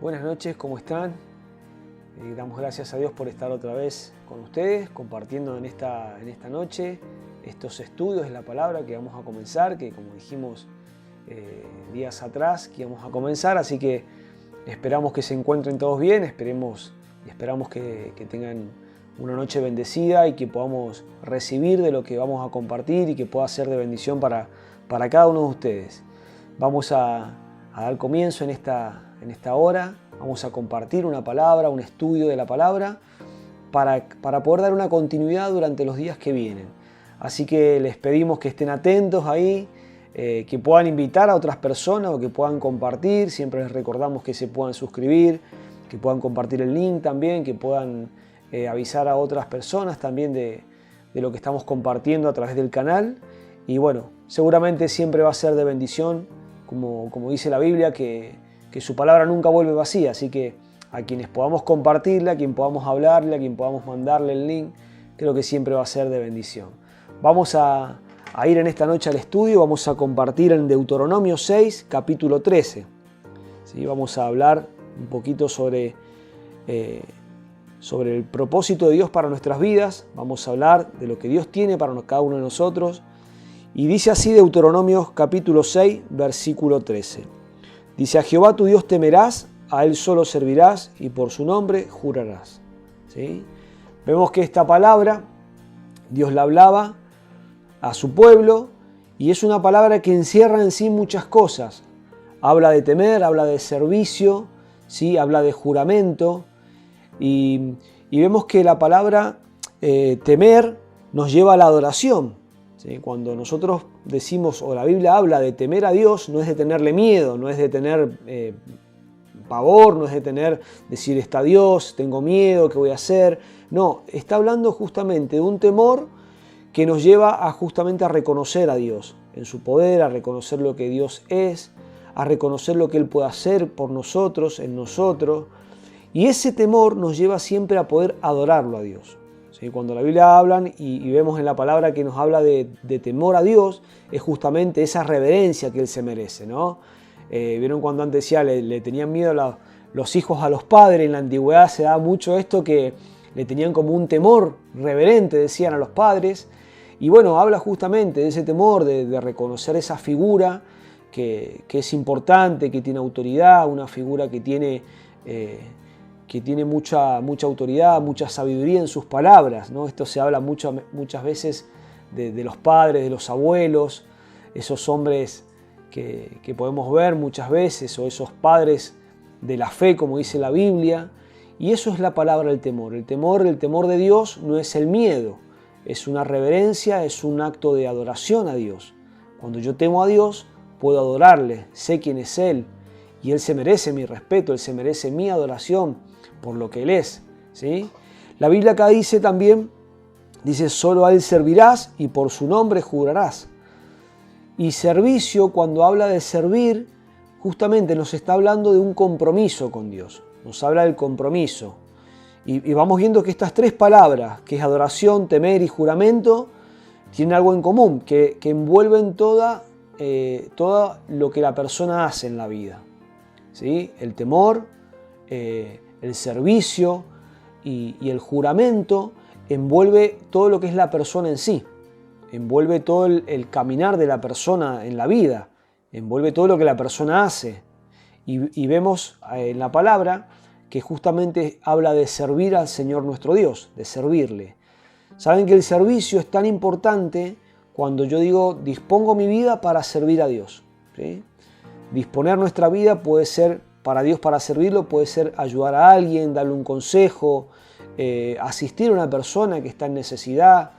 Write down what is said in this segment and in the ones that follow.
Buenas noches, ¿cómo están? Damos gracias a Dios por estar otra vez con ustedes, compartiendo en esta noche estos estudios de la palabra que vamos a comenzar, que como dijimos días atrás que íbamos a comenzar, así que esperamos que se encuentren todos bien, esperamos que tengan una noche bendecida y que podamos recibir de lo que vamos a compartir y que pueda ser de bendición para cada uno de ustedes. Vamos a dar comienzo en esta hora, vamos a compartir una palabra, un estudio de la palabra para poder dar una continuidad durante los días que vienen. Así que les pedimos que estén atentos ahí, que puedan invitar a otras personas o que puedan compartir. Siempre les recordamos que se puedan suscribir, que puedan compartir el link también, que puedan avisar a otras personas también de lo que estamos compartiendo a través del canal. Y bueno, seguramente siempre va a ser de bendición, como dice la Biblia, que su palabra nunca vuelve vacía. Así que a quienes podamos compartirla, a quien podamos hablarle, a quien podamos mandarle el link, creo que siempre va a ser de bendición. Vamos a ir en esta noche al estudio, vamos a compartir en Deuteronomio 6, capítulo 13. ¿Sí? Vamos a hablar un poquito sobre el propósito de Dios para nuestras vidas, vamos a hablar de lo que Dios tiene para cada uno de nosotros. Y dice así Deuteronomio capítulo 6, versículo 13. Dice: a Jehová tu Dios temerás, a Él solo servirás y por su nombre jurarás. ¿Sí? Vemos que esta palabra Dios la hablaba a su pueblo y es una palabra que encierra en sí muchas cosas. Habla de temer, habla de servicio, ¿sí? Habla de juramento y vemos que la palabra temer nos lleva a la adoración. ¿Sí? Cuando nosotros decimos, o la Biblia habla de temer a Dios, no es de tenerle miedo, no es de tener pavor, no es de decir está Dios, tengo miedo, ¿qué voy a hacer? No, está hablando justamente de un temor que nos lleva justamente a reconocer a Dios en su poder, a reconocer lo que Dios es, a reconocer lo que Él puede hacer por nosotros, en nosotros. Y ese temor nos lleva siempre a poder adorarlo a Dios. ¿Sí? Cuando la Biblia habla y vemos en la palabra que nos habla de temor a Dios, es justamente esa reverencia que Él se merece, ¿no? ¿Vieron cuando antes decía le tenían miedo los hijos a los padres? En la antigüedad se da mucho esto, que le tenían como un temor reverente, decían a los padres. Y bueno, habla justamente de ese temor, de reconocer esa figura que es importante, que tiene autoridad, una figura que tiene mucha autoridad, mucha sabiduría en sus palabras, ¿no? Esto se habla muchas veces de los padres, de los abuelos, esos hombres que podemos ver muchas veces, o esos padres de la fe, como dice la Biblia. Y eso es la palabra del temor. El temor de Dios no es el miedo, es una reverencia, es un acto de adoración a Dios. Cuando yo temo a Dios, puedo adorarle, sé quién es Él, y Él se merece mi respeto, Él se merece mi adoración por lo que Él es. ¿Sí? La Biblia acá dice también, dice, solo a Él servirás y por su nombre jurarás. Y servicio, cuando habla de servir, justamente nos está hablando de un compromiso con Dios, nos habla del compromiso. Y vamos viendo que estas tres palabras, que es adoración, temer y juramento, tienen algo en común, que envuelven todo lo que la persona hace en la vida. ¿Sí? El temor, el servicio y el juramento envuelve todo lo que es la persona en sí, envuelve todo el caminar de la persona en la vida, envuelve todo lo que la persona hace. Y vemos en la palabra que justamente habla de servir al Señor nuestro Dios, de servirle. Saben que el servicio es tan importante cuando yo digo dispongo mi vida para servir a Dios. ¿Sí? Disponer nuestra vida puede ser para Dios, para servirlo, puede ser ayudar a alguien, darle un consejo, asistir a una persona que está en necesidad.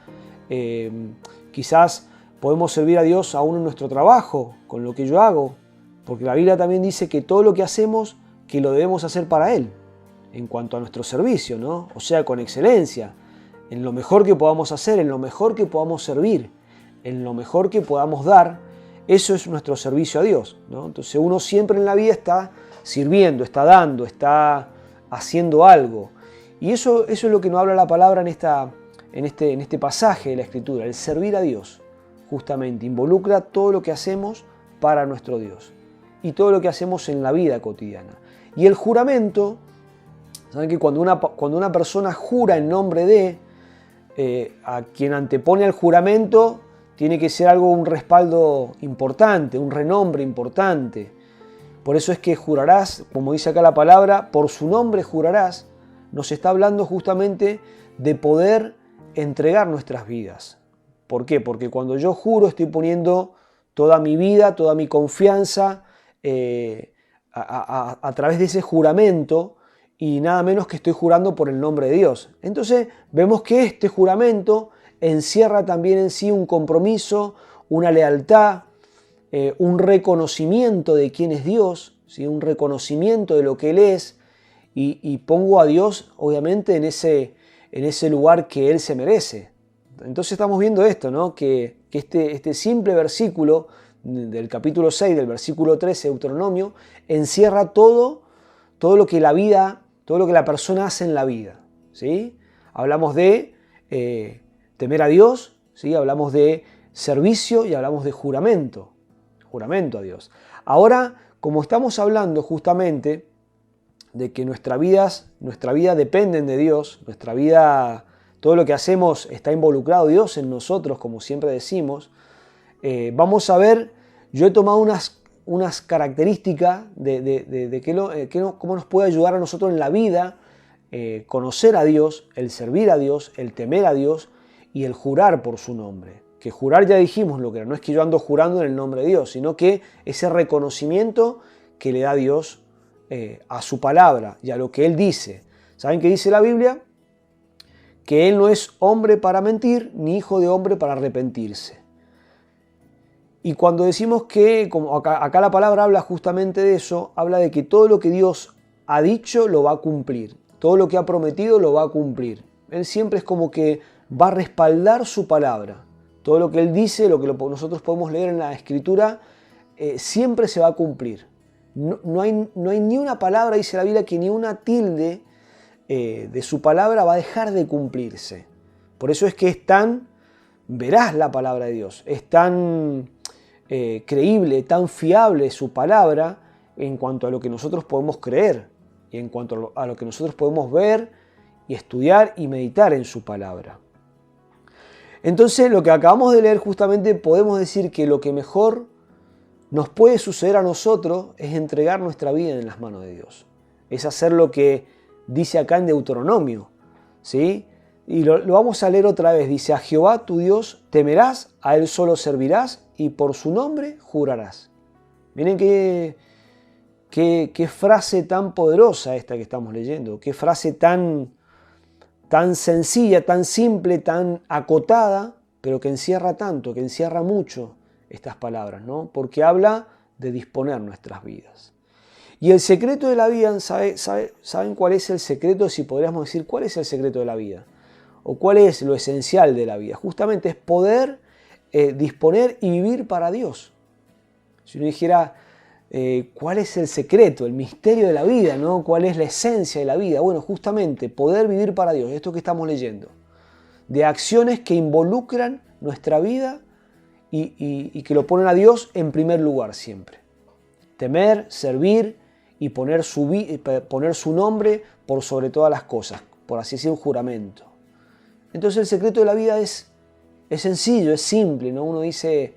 Quizás podemos servir a Dios aún en nuestro trabajo, con lo que yo hago, porque la Biblia también dice que todo lo que hacemos, que lo debemos hacer para Él, en cuanto a nuestro servicio, ¿no? O sea, con excelencia, en lo mejor que podamos hacer, en lo mejor que podamos servir, en lo mejor que podamos dar. Eso es nuestro servicio a Dios, ¿no? Entonces uno siempre en la vida está sirviendo, está dando, está haciendo algo. Y eso es lo que nos habla la palabra en este pasaje de la Escritura. El servir a Dios, justamente, involucra todo lo que hacemos para nuestro Dios y todo lo que hacemos en la vida cotidiana. Y el juramento, saben que cuando una persona jura en nombre de, a quien antepone al juramento, tiene que ser un respaldo importante, un renombre importante. Por eso es que jurarás, como dice acá la palabra, por su nombre jurarás. Nos está hablando justamente de poder entregar nuestras vidas. ¿Por qué? Porque cuando yo juro estoy poniendo toda mi vida, toda mi confianza a través de ese juramento, y nada menos que estoy jurando por el nombre de Dios. Entonces vemos que este juramento encierra también en sí un compromiso, una lealtad, un reconocimiento de quién es Dios, ¿sí? Un reconocimiento de lo que Él es, y pongo a Dios obviamente en ese lugar que Él se merece. Entonces estamos viendo esto, ¿no? Que este simple versículo del capítulo 6, del versículo 13 de Deuteronomio, encierra todo lo que la persona hace en la vida, ¿sí? Hablamos de temer a Dios, ¿sí? Hablamos de servicio y hablamos de juramento a Dios. Ahora, como estamos hablando justamente de que nuestra vida dependen de Dios, nuestra vida, todo lo que hacemos está involucrado Dios en nosotros, como siempre decimos, vamos a ver, yo he tomado unas características de cómo nos puede ayudar a nosotros en la vida, conocer a Dios, el servir a Dios, el temer a Dios y el jurar por su nombre. Que jurar ya dijimos lo que era, no es que yo ando jurando en el nombre de Dios, sino que ese reconocimiento que le da Dios a su palabra y a lo que Él dice. ¿Saben qué dice la Biblia? Que Él no es hombre para mentir, ni hijo de hombre para arrepentirse. Y cuando decimos que, como acá la palabra habla justamente de eso, habla de que todo lo que Dios ha dicho lo va a cumplir, todo lo que ha prometido lo va a cumplir. Él siempre es como que va a respaldar su palabra. Todo lo que Él dice, lo que nosotros podemos leer en la Escritura, siempre se va a cumplir. No hay ni una palabra, dice la Biblia, que ni una tilde de su palabra va a dejar de cumplirse. Por eso es que es tan veraz la palabra de Dios, es tan creíble, tan fiable su palabra en cuanto a lo que nosotros podemos creer y en cuanto a lo que nosotros podemos ver y estudiar y meditar en su palabra. Entonces, lo que acabamos de leer justamente podemos decir que lo que mejor nos puede suceder a nosotros es entregar nuestra vida en las manos de Dios. Es hacer lo que dice acá en Deuteronomio, ¿sí? Y lo vamos a leer otra vez. Dice, a Jehová tu Dios temerás, a Él solo servirás y por su nombre jurarás. Miren qué frase tan poderosa esta que estamos leyendo, qué frase tan sencilla, tan simple, tan acotada, pero que encierra tanto, que encierra mucho estas palabras, ¿no? Porque habla de disponer nuestras vidas. Y el secreto de la vida, ¿saben cuál es el secreto? Si podríamos decir, ¿cuál es el secreto de la vida? ¿O cuál es lo esencial de la vida? Justamente es poder disponer y vivir para Dios. Si uno dijera, ¿cuál es el secreto, el misterio de la vida, ¿no? ¿Cuál es la esencia de la vida? Bueno, justamente poder vivir para Dios, esto que estamos leyendo, de acciones que involucran nuestra vida y que lo ponen a Dios en primer lugar siempre. Temer, servir y poner su nombre por sobre todas las cosas, por así decir, un juramento. Entonces el secreto de la vida es sencillo, es simple, ¿no? Uno dice,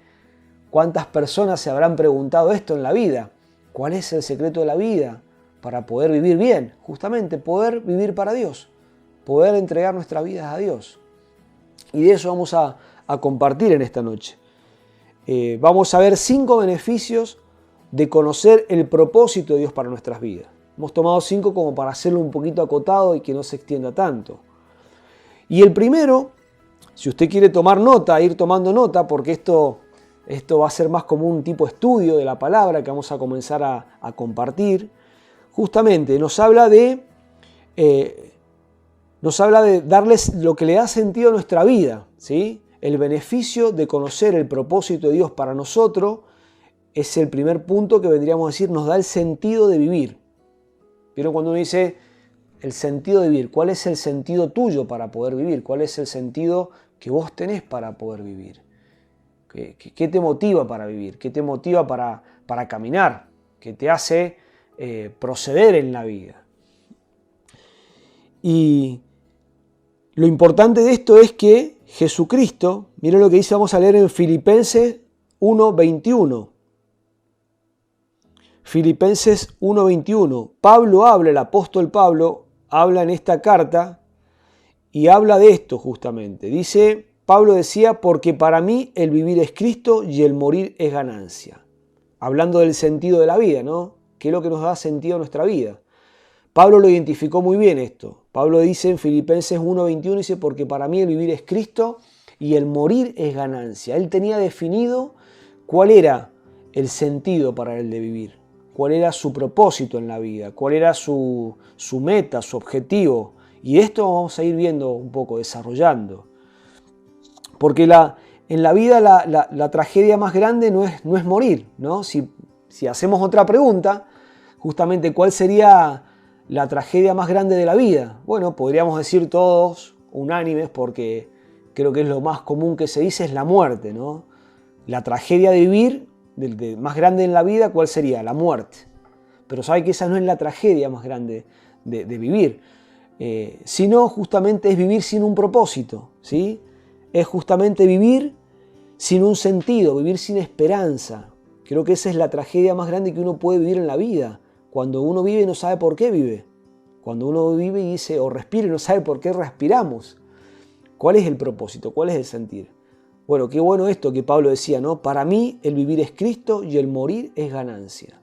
¿cuántas personas se habrán preguntado esto en la vida? ¿Cuál es el secreto de la vida para poder vivir bien? Justamente poder vivir para Dios, poder entregar nuestras vidas a Dios. Y de eso vamos a compartir en esta noche. Vamos a ver 5 beneficios de conocer el propósito de Dios para nuestras vidas. Hemos tomado 5 como para hacerlo un poquito acotado y que no se extienda tanto. Y el primero, si usted quiere tomar nota, ir tomando nota, porque esto va a ser más como un tipo de estudio de la palabra que vamos a comenzar a compartir. Justamente nos habla de darles lo que le da sentido a nuestra vida, ¿sí? El beneficio de conocer el propósito de Dios para nosotros es el primer punto que vendríamos a decir, nos da el sentido de vivir. ¿Vieron cuando uno dice el sentido de vivir? ¿Cuál es el sentido tuyo para poder vivir? ¿Cuál es el sentido que vos tenés para poder vivir? ¿Qué te motiva para vivir? ¿Qué te motiva para caminar? ¿Qué te hace proceder en la vida. Y lo importante de esto es que Jesucristo, miren lo que dice, vamos a leer en Filipenses 1:21. Filipenses 1:21. Pablo habla, el apóstol Pablo habla en esta carta y habla de esto justamente. Dice, Pablo decía, porque para mí el vivir es Cristo y el morir es ganancia. Hablando del sentido de la vida, ¿no? ¿Qué es lo que nos da sentido a nuestra vida? Pablo lo identificó muy bien esto. Pablo dice en Filipenses 1:21, dice, porque para mí el vivir es Cristo y el morir es ganancia. Él tenía definido cuál era el sentido para él de vivir, cuál era su propósito en la vida, cuál era su meta, su objetivo. Y esto vamos a ir viendo un poco, desarrollando. Porque en la vida la tragedia más grande no es morir, ¿no? Si hacemos otra pregunta, justamente, ¿cuál sería la tragedia más grande de la vida? Bueno, podríamos decir todos unánimes, porque creo que es lo más común que se dice, es la muerte, ¿no? La tragedia de vivir, más grande en la vida, ¿cuál sería? La muerte. Pero sabe que esa no es la tragedia más grande de vivir, sino justamente es vivir sin un propósito, ¿sí? Es justamente vivir sin un sentido, vivir sin esperanza. Creo que esa es la tragedia más grande que uno puede vivir en la vida. Cuando uno vive y no sabe por qué vive. Cuando uno vive y dice, o respira y no sabe por qué respiramos. ¿Cuál es el propósito? ¿Cuál es el sentir? Bueno, qué bueno esto que Pablo decía, ¿no? Para mí el vivir es Cristo y el morir es ganancia.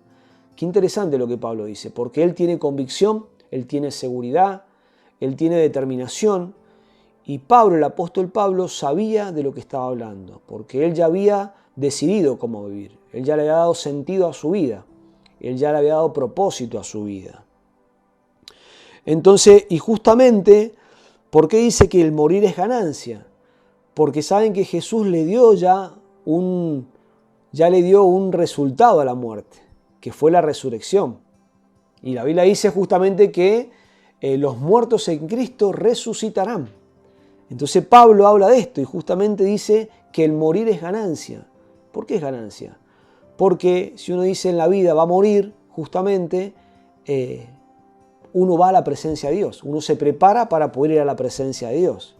Qué interesante lo que Pablo dice, porque él tiene convicción, él tiene seguridad, él tiene determinación. Y Pablo, el apóstol Pablo, sabía de lo que estaba hablando, porque él ya había decidido cómo vivir. Él ya le había dado sentido a su vida. Él ya le había dado propósito a su vida. Entonces, y justamente, ¿por qué dice que el morir es ganancia? Porque saben que Jesús le dio ya un resultado a la muerte, que fue la resurrección. Y la Biblia dice justamente que los muertos en Cristo resucitarán. Entonces Pablo habla de esto y justamente dice que el morir es ganancia. ¿Por qué es ganancia? Porque si uno dice en la vida va a morir, justamente uno va a la presencia de Dios. Uno se prepara para poder ir a la presencia de Dios.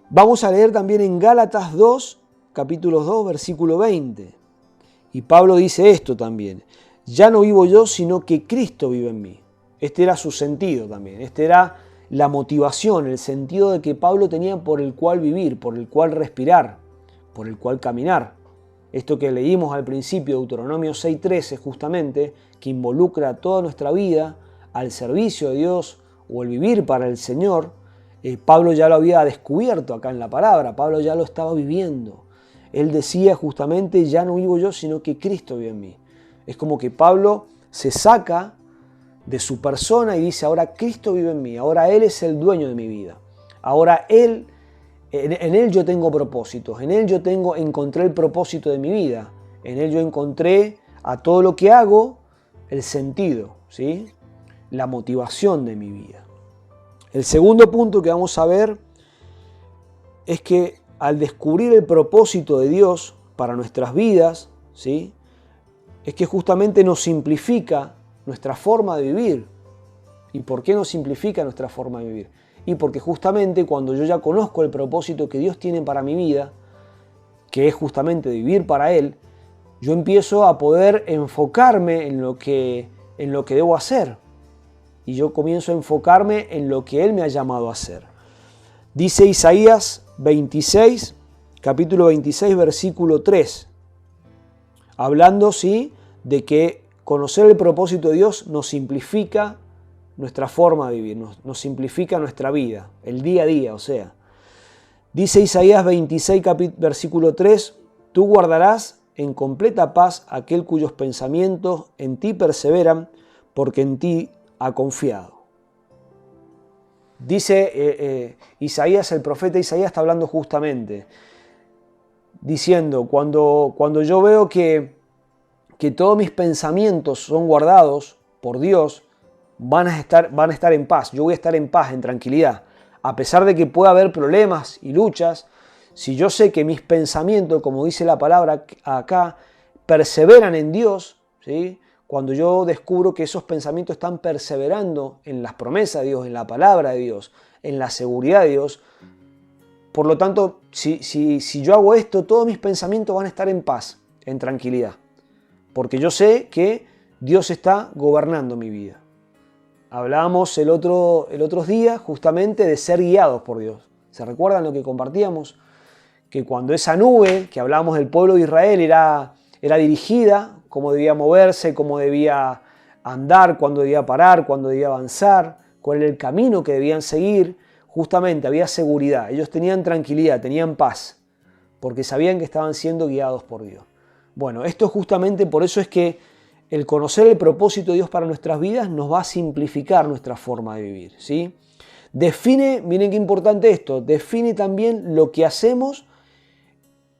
Vamos a leer también en Gálatas 2, capítulo 2, versículo 20. Y Pablo dice esto también. Ya no vivo yo, sino que Cristo vive en mí. Este era su sentido también. Este era la motivación, el sentido de que Pablo tenía por el cual vivir, por el cual respirar, por el cual caminar. Esto que leímos al principio, Deuteronomio 6:13, justamente, que involucra toda nuestra vida al servicio de Dios o el vivir para el Señor, Pablo ya lo había descubierto acá en la palabra, Pablo ya lo estaba viviendo. Él decía justamente, ya no vivo yo, sino que Cristo vive en mí. Es como que Pablo se saca de su persona y dice, ahora Cristo vive en mí, ahora Él es el dueño de mi vida. Ahora en Él yo tengo propósitos, en Él yo encontré el propósito de mi vida, en Él yo encontré a todo lo que hago el sentido, ¿sí? La motivación de mi vida. El segundo punto que vamos a ver es que al descubrir el propósito de Dios para nuestras vidas, ¿sí? Es que justamente nos simplifica nuestra forma de vivir. ¿Y por qué nos simplifica nuestra forma de vivir? Y porque justamente cuando yo ya conozco el propósito que Dios tiene para mi vida, que es justamente vivir para Él, yo empiezo a poder enfocarme en lo que debo hacer. Y yo comienzo a enfocarme en lo que Él me ha llamado a hacer. Dice Isaías 26, capítulo 26, versículo 3. Hablando, sí, de que conocer el propósito de Dios nos simplifica nuestra forma de vivir, nos simplifica nuestra vida, el día a día, o sea. Dice Isaías 26, versículo 3, tú guardarás en completa paz aquel cuyos pensamientos en ti perseveran, porque en ti ha confiado. Dice Isaías, el profeta Isaías está hablando justamente, diciendo, cuando yo veo que todos mis pensamientos son guardados por Dios, van a estar en paz. Yo voy a estar en paz, en tranquilidad. A pesar de que pueda haber problemas y luchas, si yo sé que mis pensamientos, como dice la palabra acá, perseveran en Dios, ¿sí? cuando yo descubro que esos pensamientos están perseverando en las promesas de Dios, en la palabra de Dios, en la seguridad de Dios. Por lo tanto, si yo hago esto, todos mis pensamientos van a estar en paz, en tranquilidad. Porque yo sé que Dios está gobernando mi vida. Hablábamos el otro día justamente de ser guiados por Dios. ¿Se recuerdan lo que compartíamos? Que cuando esa nube, que hablábamos del pueblo de Israel, era dirigida, cómo debía moverse, cómo debía andar, cuándo debía parar, cuándo debía avanzar, cuál era el camino que debían seguir, justamente había seguridad. Ellos tenían tranquilidad, tenían paz, porque sabían que estaban siendo guiados por Dios. Bueno, esto justamente por eso es que el conocer el propósito de Dios para nuestras vidas nos va a simplificar nuestra forma de vivir, ¿sí? Define, miren qué importante esto, define también lo que hacemos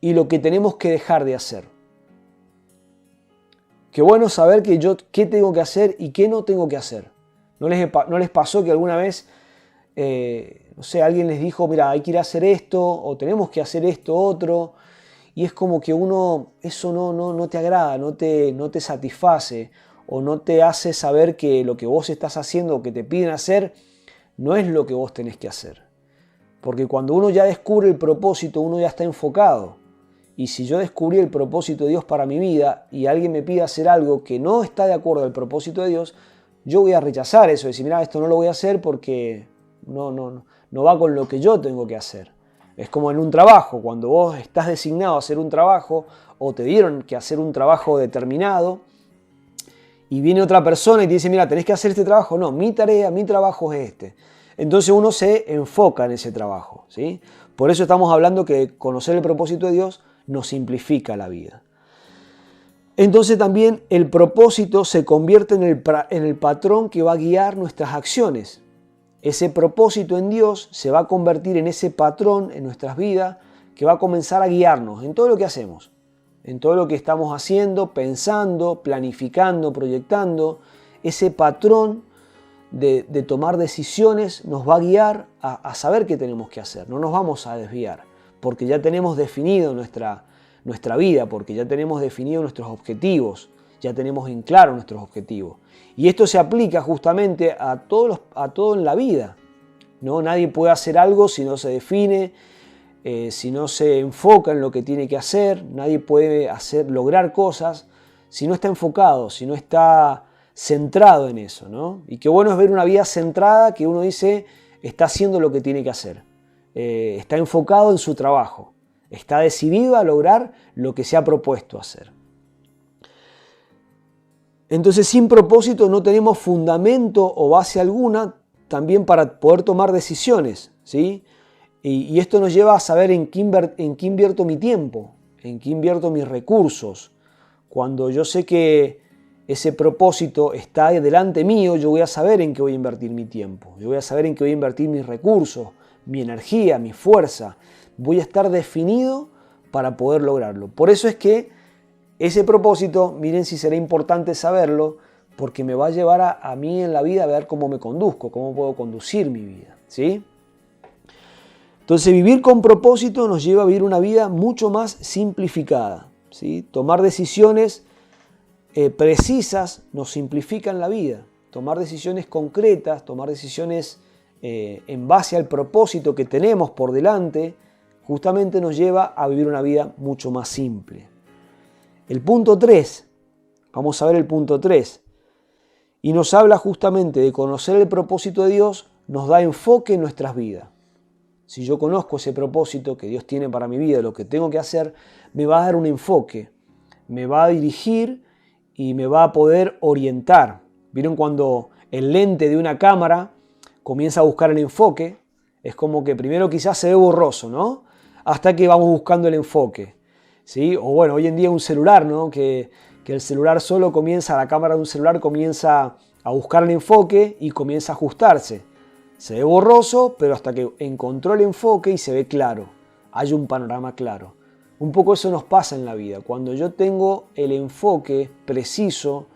y lo que tenemos que dejar de hacer. Qué bueno saber que yo qué tengo que hacer y qué no tengo que hacer. ¿No les pasó que alguna vez, no sé, alguien les dijo, mira, hay que ir a hacer esto o tenemos que hacer esto, otro? Y es como que eso no te agrada, no te satisface o no te hace saber que lo que vos estás haciendo o que te piden hacer no es lo que vos tenés que hacer. Porque cuando uno ya descubre el propósito, uno ya está enfocado. Y si yo descubrí el propósito de Dios para mi vida y alguien me pide hacer algo que no está de acuerdo al propósito de Dios, yo voy a rechazar eso, decir, mira, esto no lo voy a hacer porque no va con lo que yo tengo que hacer. Es como en un trabajo, cuando vos estás designado a hacer un trabajo o te dieron que hacer un trabajo determinado y viene otra persona y te dice, mira, tenés que hacer este trabajo. No, mi tarea, mi trabajo es este. Entonces uno se enfoca en ese trabajo, ¿sí? Por eso estamos hablando que conocer el propósito de Dios nos simplifica la vida. Entonces también el propósito se convierte en el patrón que va a guiar nuestras acciones. Ese propósito en Dios se va a convertir en ese patrón en nuestras vidas que va a comenzar a guiarnos en todo lo que hacemos, en todo lo que estamos haciendo, pensando, planificando, proyectando. Ese patrón de tomar decisiones nos va a guiar a saber qué tenemos que hacer. No nos vamos a desviar porque ya tenemos definido nuestra vida, porque ya tenemos definido nuestros objetivos, ya tenemos en claro nuestros objetivos. Y esto se aplica justamente a todo en la vida, ¿no? Nadie puede hacer algo si no se define, si no se enfoca en lo que tiene que hacer. Nadie puede lograr cosas si no está enfocado, si no está centrado en eso, ¿no? Y qué bueno es ver una vida centrada que uno dice está haciendo lo que tiene que hacer, está enfocado en su trabajo, está decidido a lograr lo que se ha propuesto hacer. Entonces, sin propósito no tenemos fundamento o base alguna también para poder tomar decisiones, ¿sí? Y esto nos lleva a saber en qué invierto mi tiempo, en qué invierto mis recursos. Cuando yo sé que ese propósito está delante mío, yo voy a saber en qué voy a invertir mi tiempo. Yo voy a saber en qué voy a invertir mis recursos, mi energía, mi fuerza. Voy a estar definido para poder lograrlo. Por eso es que ese propósito, miren si será importante saberlo, porque me va a llevar a mí en la vida a ver cómo me conduzco, cómo puedo conducir mi vida, ¿sí? Entonces vivir con propósito nos lleva a vivir una vida mucho más simplificada, ¿sí? Tomar decisiones precisas nos simplifican la vida. Tomar decisiones concretas, tomar decisiones en base al propósito que tenemos por delante, justamente nos lleva a vivir una vida mucho más simple. El punto 3, vamos a ver el punto 3, y nos habla justamente de conocer el propósito de Dios, nos da enfoque en nuestras vidas. Si yo conozco ese propósito que Dios tiene para mi vida, lo que tengo que hacer, me va a dar un enfoque, me va a dirigir y me va a poder orientar. ¿Vieron cuando el lente de una cámara comienza a buscar el enfoque? Es como que primero quizás se ve borroso, ¿no? Hasta que vamos buscando el enfoque, ¿sí? O bueno, hoy en día un celular, ¿no? Que el celular solo comienza, la cámara de un celular comienza a buscar el enfoque y comienza a ajustarse. Se ve borroso, pero hasta que encontró el enfoque y se ve claro. Hay un panorama claro. Un poco eso nos pasa en la vida. Cuando yo tengo el enfoque preciso,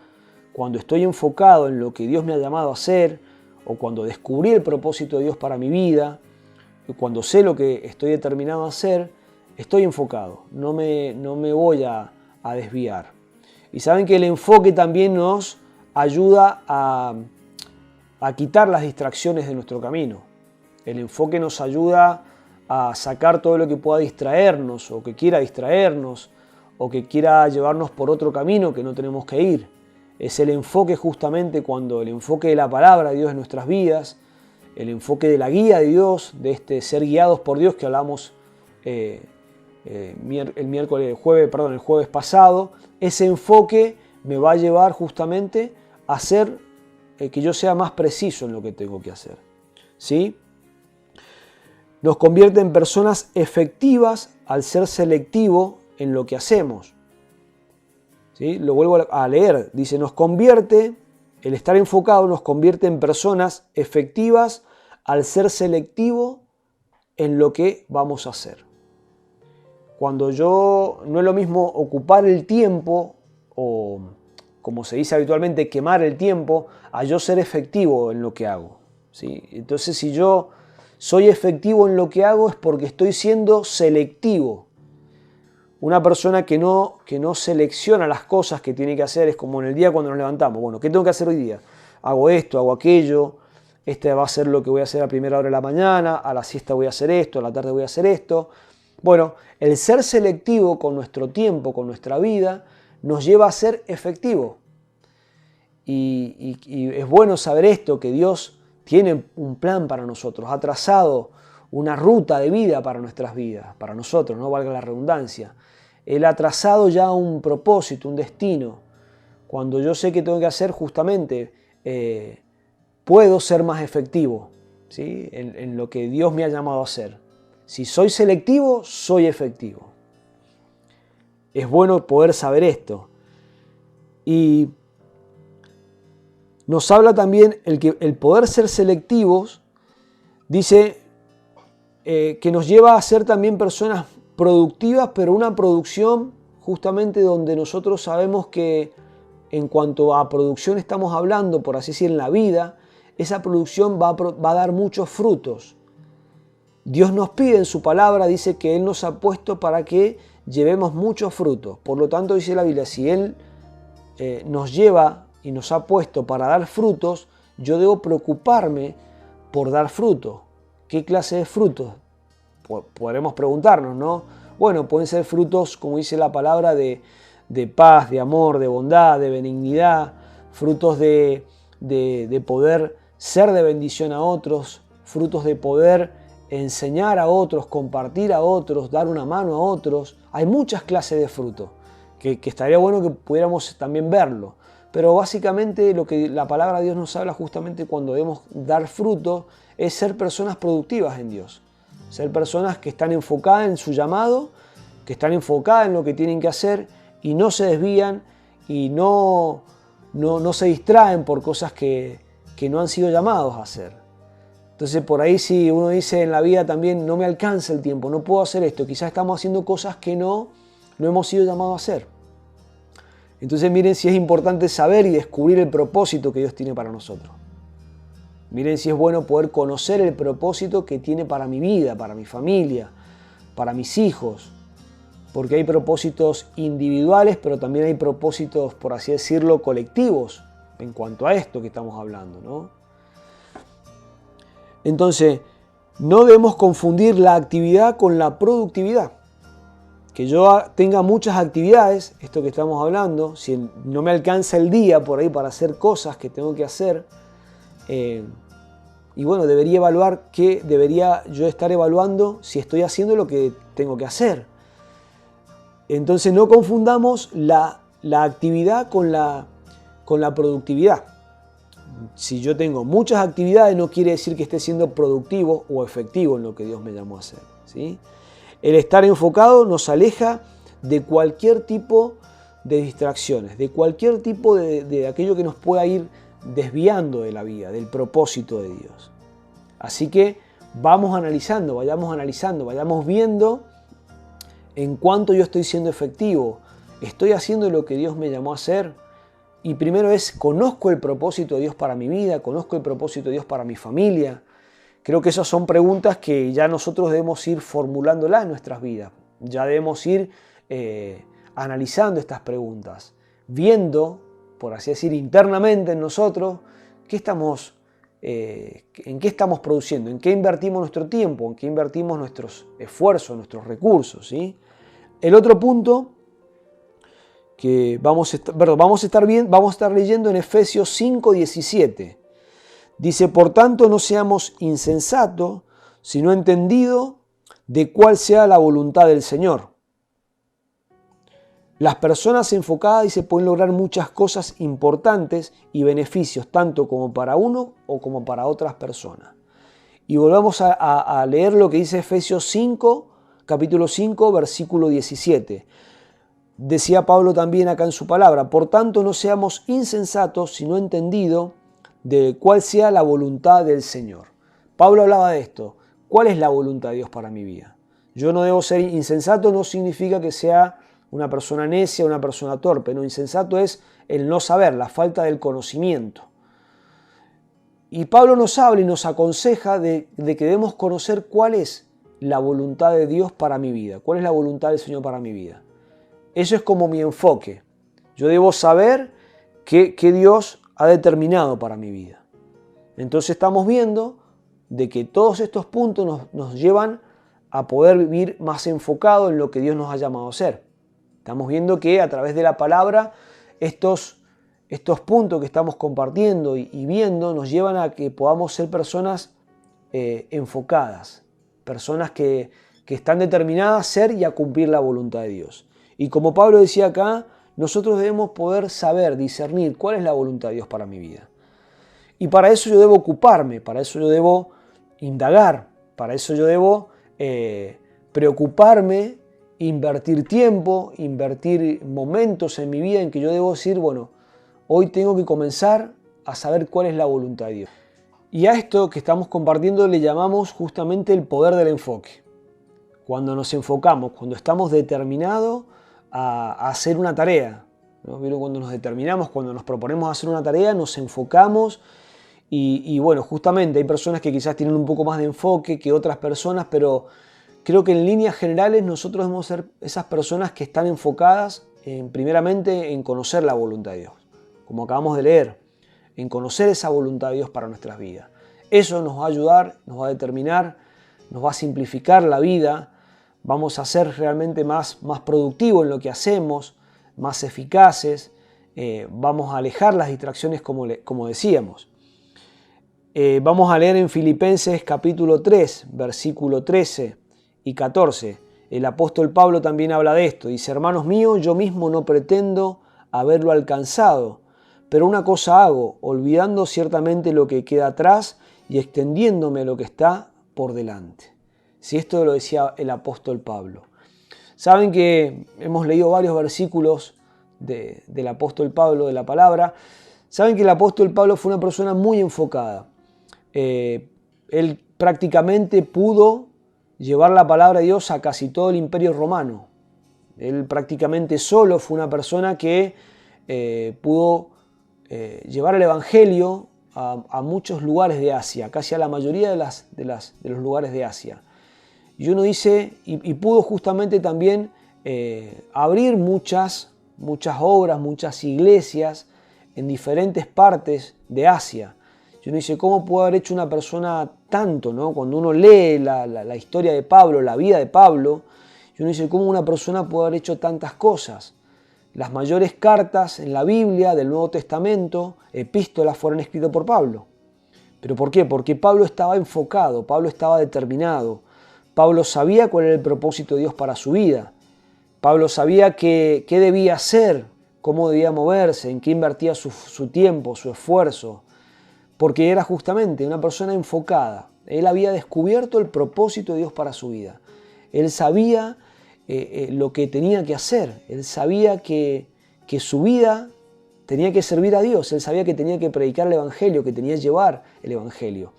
cuando estoy enfocado en lo que Dios me ha llamado a hacer, o cuando descubrí el propósito de Dios para mi vida, cuando sé lo que estoy determinado a hacer, estoy enfocado, no me voy a desviar. Y saben que el enfoque también nos ayuda a quitar las distracciones de nuestro camino. El enfoque nos ayuda a sacar todo lo que pueda distraernos o que quiera distraernos o que quiera llevarnos por otro camino que no tenemos que ir. Es el enfoque justamente cuando el enfoque de la palabra de Dios en nuestras vidas, el enfoque de la guía de Dios, de este ser guiados por Dios que hablamos el jueves pasado, ese enfoque me va a llevar justamente a hacer que yo sea más preciso en lo que tengo que hacer. ¿Sí? Nos convierte en personas efectivas al ser selectivo en lo que hacemos. ¿Sí? Lo vuelvo a leer. Dice, el estar enfocado nos convierte en personas efectivas al ser selectivo en lo que vamos a hacer. No es lo mismo ocupar el tiempo o, como se dice habitualmente, quemar el tiempo, a yo ser efectivo en lo que hago. ¿Sí? Entonces, si yo soy efectivo en lo que hago es porque estoy siendo selectivo. Una persona que no selecciona las cosas que tiene que hacer es como en el día cuando nos levantamos. Bueno, ¿qué tengo que hacer hoy día? Hago esto, hago aquello, este va a ser lo que voy a hacer a primera hora de la mañana, a la siesta voy a hacer esto, a la tarde voy a hacer esto. Bueno, el ser selectivo con nuestro tiempo, con nuestra vida, nos lleva a ser efectivo. Y es bueno saber esto, que Dios tiene un plan para nosotros, ha trazado una ruta de vida para nuestras vidas, para nosotros, no valga la redundancia. Él ha trazado ya un propósito, un destino. Cuando yo sé que tengo que hacer, justamente, puedo ser más efectivo, ¿sí? en lo que Dios me ha llamado a hacer. Si soy selectivo, soy efectivo. Es bueno poder saber esto. Y nos habla también el poder ser selectivos, dice que nos lleva a ser también personas productivas, pero una producción justamente donde nosotros sabemos que en cuanto a producción estamos hablando, por así decir, en la vida, esa producción va a dar muchos frutos. Dios nos pide en su palabra, dice que Él nos ha puesto para que llevemos muchos frutos. Por lo tanto, dice la Biblia, si Él nos lleva y nos ha puesto para dar frutos, yo debo preocuparme por dar frutos. ¿Qué clase de frutos? Podremos preguntarnos, ¿no? Bueno, pueden ser frutos, como dice la palabra, de paz, de amor, de bondad, de benignidad, frutos de poder ser de bendición a otros, frutos de poder enseñar a otros, compartir a otros, dar una mano a otros. Hay muchas clases de frutos que estaría bueno que pudiéramos también verlo. Pero básicamente lo que la palabra de Dios nos habla justamente cuando debemos dar fruto es ser personas productivas en Dios. Ser personas que están enfocadas en su llamado, que están enfocadas en lo que tienen que hacer y no se desvían y no se distraen por cosas que no han sido llamados a hacer. Entonces por ahí si uno dice en la vida también no me alcanza el tiempo, no puedo hacer esto, quizás estamos haciendo cosas que no hemos sido llamados a hacer. Entonces miren si es importante saber y descubrir el propósito que Dios tiene para nosotros. Miren si es bueno poder conocer el propósito que tiene para mi vida, para mi familia, para mis hijos. Porque hay propósitos individuales, pero también hay propósitos, por así decirlo, colectivos en cuanto a esto que estamos hablando, ¿no? Entonces, no debemos confundir la actividad con la productividad. Que yo tenga muchas actividades, esto que estamos hablando, si no me alcanza el día por ahí para hacer cosas que tengo que hacer, y bueno, debería evaluar qué debería yo estar evaluando si estoy haciendo lo que tengo que hacer. Entonces no confundamos la actividad con la productividad. Si yo tengo muchas actividades no quiere decir que esté siendo productivo o efectivo en lo que Dios me llamó a hacer, ¿sí? El estar enfocado nos aleja de cualquier tipo de distracciones, de cualquier tipo de aquello que nos pueda ir desviando de la vida, del propósito de Dios. Así que vayamos analizando, vayamos viendo en cuánto yo estoy siendo efectivo, estoy haciendo lo que Dios me llamó a hacer. Y primero conozco el propósito de Dios para mi vida, conozco el propósito de Dios para mi familia. Creo que esas son preguntas que ya nosotros debemos ir formulándolas en nuestras vidas. Ya debemos ir analizando estas preguntas. viendo, por así decir, internamente en nosotros, en qué estamos produciendo, en qué invertimos nuestro tiempo, en qué invertimos nuestros esfuerzos, nuestros recursos, ¿sí? El otro punto que vamos a estar leyendo en Efesios 5:17. Dice, por tanto no seamos insensatos, sino entendidos de cuál sea la voluntad del Señor. Las personas enfocadas, dice, pueden lograr muchas cosas importantes y beneficios, tanto como para uno o como para otras personas. Y volvamos a leer lo que dice Efesios 5, capítulo 5, versículo 17. Decía Pablo también acá en su palabra, por tanto no seamos insensatos, sino entendidos de cuál sea la voluntad del Señor. Pablo hablaba de esto. ¿Cuál es la voluntad de Dios para mi vida? Yo no debo ser insensato, no significa que sea una persona necia, una persona torpe. No, insensato es el no saber, la falta del conocimiento. Y Pablo nos habla y nos aconseja de que debemos conocer cuál es la voluntad de Dios para mi vida, cuál es la voluntad del Señor para mi vida. Eso es como mi enfoque. Yo debo saber qué Dios ha determinado para mi vida. Entonces estamos viendo de que todos estos puntos nos llevan a poder vivir más enfocado en lo que Dios nos ha llamado a ser. Estamos viendo que a través de la palabra estos puntos que estamos compartiendo y viendo nos llevan a que podamos ser personas enfocadas, personas que están determinadas a ser y a cumplir la voluntad de Dios. Y como Pablo decía acá, nosotros debemos poder saber, discernir cuál es la voluntad de Dios para mi vida. Y para eso yo debo ocuparme, para eso yo debo indagar, para eso yo debo preocuparme, invertir tiempo, invertir momentos en mi vida en que yo debo decir, bueno, hoy tengo que comenzar a saber cuál es la voluntad de Dios. Y a esto que estamos compartiendo le llamamos justamente el poder del enfoque. Cuando nos enfocamos, cuando estamos determinados a hacer una tarea, ¿no? Cuando nos determinamos, cuando nos proponemos hacer una tarea, nos enfocamos y bueno, justamente hay personas que quizás tienen un poco más de enfoque que otras personas, pero creo que en líneas generales nosotros debemos ser esas personas que están enfocadas primeramente en conocer la voluntad de Dios, como acabamos de leer, en conocer esa voluntad de Dios para nuestras vidas. Eso nos va a ayudar, nos va a determinar, nos va a simplificar la vida, vamos a ser realmente más productivos en lo que hacemos, más eficaces, vamos a alejar las distracciones como decíamos. Vamos a leer en Filipenses capítulo 3, versículo 13 y 14. El apóstol Pablo también habla de esto. Dice, hermanos míos, yo mismo no pretendo haberlo alcanzado, pero una cosa hago, olvidando ciertamente lo que queda atrás y extendiéndome lo que está por delante. Si esto lo decía el apóstol Pablo. Saben que hemos leído varios versículos del apóstol Pablo, de la palabra. Saben que el apóstol Pablo fue una persona muy enfocada. Él prácticamente pudo llevar la palabra de Dios a casi todo el imperio romano. Él prácticamente solo fue una persona que pudo llevar el evangelio a muchos lugares de Asia, casi a la mayoría de los lugares de Asia. Y uno dice, y pudo justamente también abrir muchas obras, muchas iglesias en diferentes partes de Asia. Y uno dice, ¿cómo puede haber hecho una persona tanto, ¿no? Cuando uno lee la historia de Pablo, la vida de Pablo, y uno dice, ¿cómo una persona puede haber hecho tantas cosas? Las mayores cartas en la Biblia del Nuevo Testamento, epístolas, fueron escritas por Pablo. ¿Pero por qué? Porque Pablo estaba enfocado, Pablo estaba determinado. Pablo sabía cuál era el propósito de Dios para su vida. Pablo sabía qué debía hacer, cómo debía moverse, en qué invertía su tiempo, su esfuerzo. Porque era justamente una persona enfocada. Él había descubierto el propósito de Dios para su vida. Él sabía lo que tenía que hacer. Él sabía que su vida tenía que servir a Dios. Él sabía que tenía que predicar el Evangelio, que tenía que llevar el Evangelio.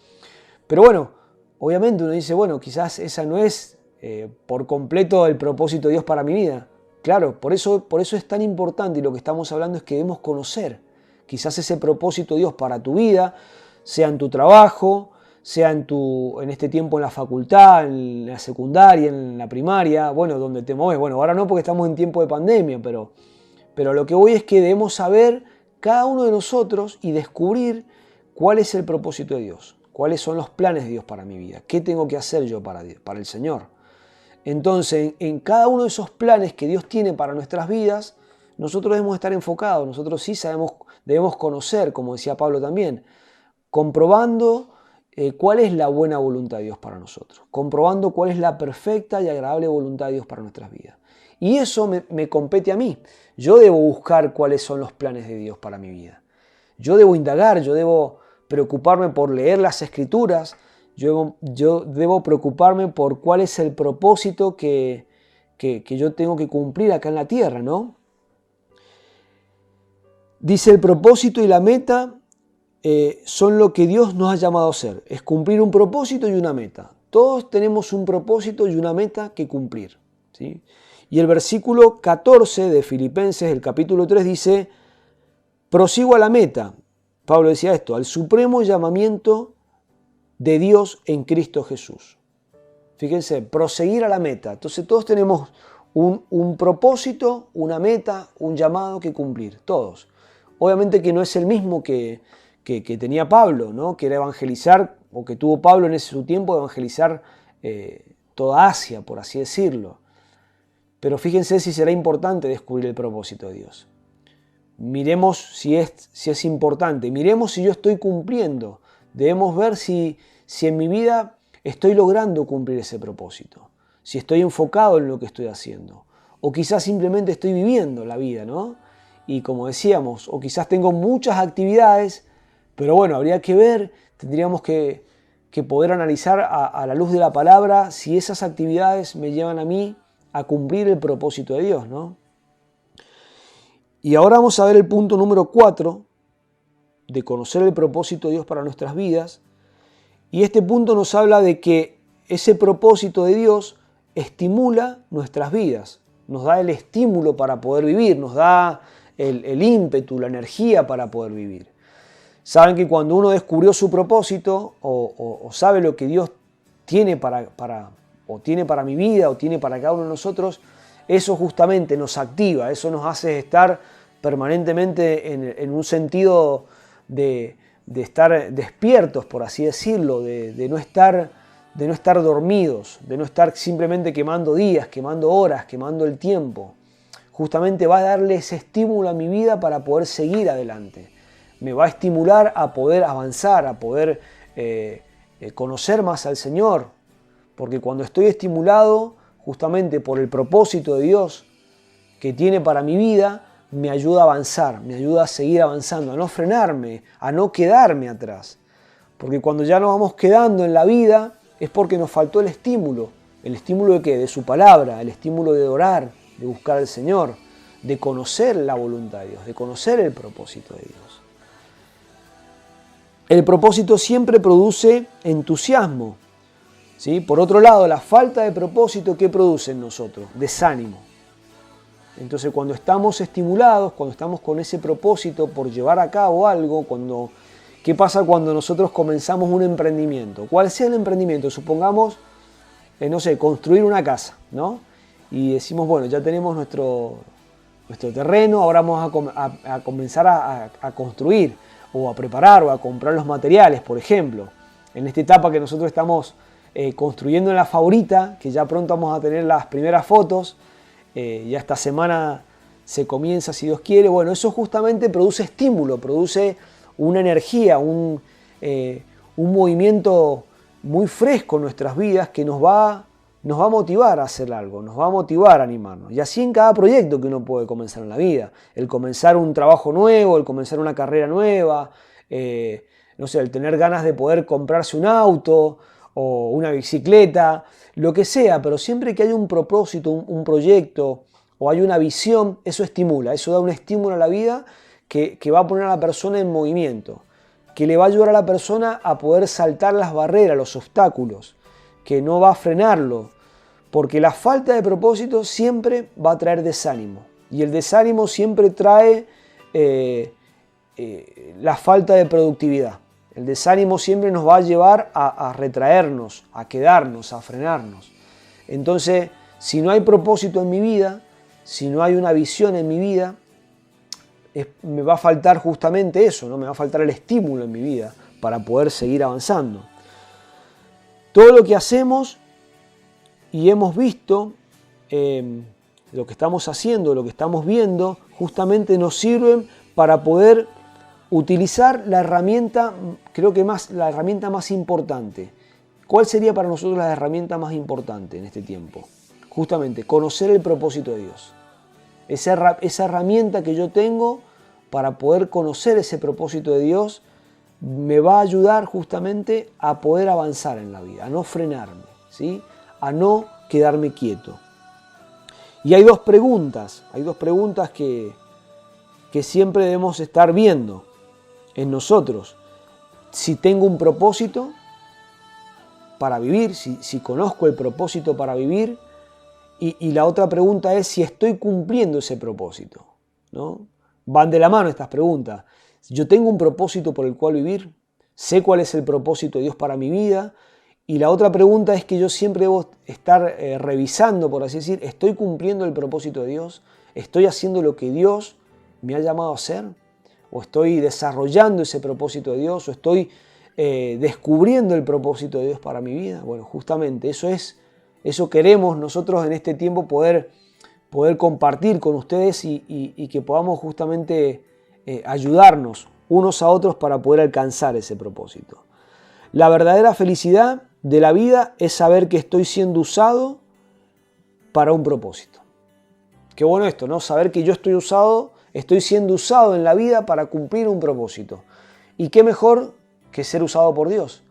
Pero bueno, obviamente uno dice, bueno, quizás esa no es por completo el propósito de Dios para mi vida. Claro, por eso es tan importante y lo que estamos hablando es que debemos conocer. Quizás ese propósito de Dios para tu vida, sea en tu trabajo, sea en este tiempo en la facultad, en la secundaria, en la primaria, bueno, donde te mueves. Bueno, ahora no porque estamos en tiempo de pandemia, pero Pero lo que voy es que debemos saber cada uno de nosotros y descubrir cuál es el propósito de Dios, cuáles son los planes de Dios para mi vida, qué tengo que hacer yo para Dios, para el Señor. Entonces, en cada uno de esos planes que Dios tiene para nuestras vidas, nosotros debemos estar enfocados, nosotros sí debemos conocer, como decía Pablo también, comprobando cuál es la buena voluntad de Dios para nosotros, comprobando cuál es la perfecta y agradable voluntad de Dios para nuestras vidas. Y eso me compete a mí. Yo debo buscar cuáles son los planes de Dios para mi vida. Yo debo indagar, yo debo preocuparme por leer las Escrituras, yo debo preocuparme por cuál es el propósito que yo tengo que cumplir acá en la tierra, ¿no? Dice, el propósito y la meta son lo que Dios nos ha llamado a hacer. Es cumplir un propósito y una meta. Todos tenemos un propósito y una meta que cumplir, ¿sí? Y el versículo 14 de Filipenses, el capítulo 3, dice, prosigo a la meta. Pablo decía esto, al supremo llamamiento de Dios en Cristo Jesús. Fíjense, proseguir a la meta. Entonces todos tenemos un propósito, una meta, un llamado que cumplir, todos. Obviamente que no es el mismo que tenía Pablo, ¿no? Que era evangelizar, o que tuvo Pablo en su tiempo, de evangelizar toda Asia, por así decirlo. Pero fíjense si será importante descubrir el propósito de Dios. Miremos si es importante, miremos si yo estoy cumpliendo. Debemos ver si en mi vida estoy logrando cumplir ese propósito, si estoy enfocado en lo que estoy haciendo. O quizás simplemente estoy viviendo la vida, ¿no? Y como decíamos, o quizás tengo muchas actividades, pero bueno, habría que ver, tendríamos que poder analizar a la luz de la palabra si esas actividades me llevan a mí a cumplir el propósito de Dios, ¿no? Y ahora vamos a ver el punto número 4 de conocer el propósito de Dios para nuestras vidas. Y este punto nos habla de que ese propósito de Dios estimula nuestras vidas, nos da el estímulo para poder vivir, nos da el ímpetu, la energía para poder vivir. Saben que cuando uno descubrió su propósito o sabe lo que Dios tiene para mi vida o tiene para cada uno de nosotros, eso justamente nos activa, eso nos hace estar permanentemente en un sentido de estar despiertos, por así decirlo, de no estar dormidos, de no estar simplemente quemando días, quemando horas, quemando el tiempo. Justamente va a darle ese estímulo a mi vida para poder seguir adelante. Me va a estimular a poder avanzar, a poder conocer más al Señor, porque cuando estoy estimulado justamente por el propósito de Dios que tiene para mi vida, me ayuda a avanzar, me ayuda a seguir avanzando, a no frenarme, a no quedarme atrás. Porque cuando ya nos vamos quedando en la vida es porque nos faltó el estímulo. ¿El estímulo de qué? De su palabra, el estímulo de orar, de buscar al Señor, de conocer la voluntad de Dios, de conocer el propósito de Dios. El propósito siempre produce entusiasmo, ¿sí? Por otro lado, la falta de propósito, ¿qué produce en nosotros? Desánimo. Entonces, cuando estamos estimulados, cuando estamos con ese propósito por llevar a cabo algo, ¿qué pasa cuando nosotros comenzamos un emprendimiento? ¿Cuál sea el emprendimiento? Supongamos, construir una casa, ¿no? Y decimos, bueno, ya tenemos nuestro terreno, ahora vamos a comenzar a construir, o a preparar, o a comprar los materiales, por ejemplo. En esta etapa que nosotros estamos construyendo en la Favorita, que ya pronto vamos a tener las primeras fotos, ya esta semana se comienza, si Dios quiere. Bueno, eso justamente produce estímulo, produce una energía, un movimiento muy fresco en nuestras vidas que nos va a motivar a hacer algo, nos va a motivar a animarnos. Y así en cada proyecto que uno puede comenzar en la vida. El comenzar un trabajo nuevo, el comenzar una carrera nueva, el tener ganas de poder comprarse un auto o una bicicleta, lo que sea, pero siempre que hay un propósito, un proyecto o hay una visión, eso estimula, eso da un estímulo a la vida que va a poner a la persona en movimiento, que le va a ayudar a la persona a poder saltar las barreras, los obstáculos, que no va a frenarlo, porque la falta de propósito siempre va a traer desánimo, y el desánimo siempre trae la falta de productividad. El desánimo siempre nos va a llevar a retraernos, a quedarnos, a frenarnos. Entonces, si no hay propósito en mi vida, si no hay una visión en mi vida, me va a faltar justamente eso, ¿no? Me va a faltar el estímulo en mi vida para poder seguir avanzando. Todo lo que hacemos y hemos visto, lo que estamos haciendo, lo que estamos viendo, justamente nos sirven para poder utilizar la herramienta, creo que la herramienta más importante. ¿Cuál sería para nosotros la herramienta más importante en este tiempo? Justamente, conocer el propósito de Dios. Esa herramienta que yo tengo para poder conocer ese propósito de Dios me va a ayudar justamente a poder avanzar en la vida, a no frenarme, ¿sí? A no quedarme quieto. Y hay dos preguntas que siempre debemos estar viendo en nosotros. Si tengo un propósito para vivir, si conozco el propósito para vivir, y la otra pregunta es si estoy cumpliendo ese propósito, ¿no? Van de la mano estas preguntas. Yo tengo un propósito por el cual vivir, sé cuál es el propósito de Dios para mi vida, y la otra pregunta es que yo siempre debo estar revisando, por así decir, ¿estoy cumpliendo el propósito de Dios? ¿Estoy haciendo lo que Dios me ha llamado a hacer? ¿O estoy desarrollando ese propósito de Dios? ¿O estoy descubriendo el propósito de Dios para mi vida? Bueno, justamente eso queremos nosotros en este tiempo poder compartir con ustedes y que podamos justamente ayudarnos unos a otros para poder alcanzar ese propósito. La verdadera felicidad de la vida es saber que estoy siendo usado para un propósito. Qué bueno esto, ¿no? Saber que yo estoy siendo usado en la vida para cumplir un propósito. Y qué mejor que ser usado por Dios.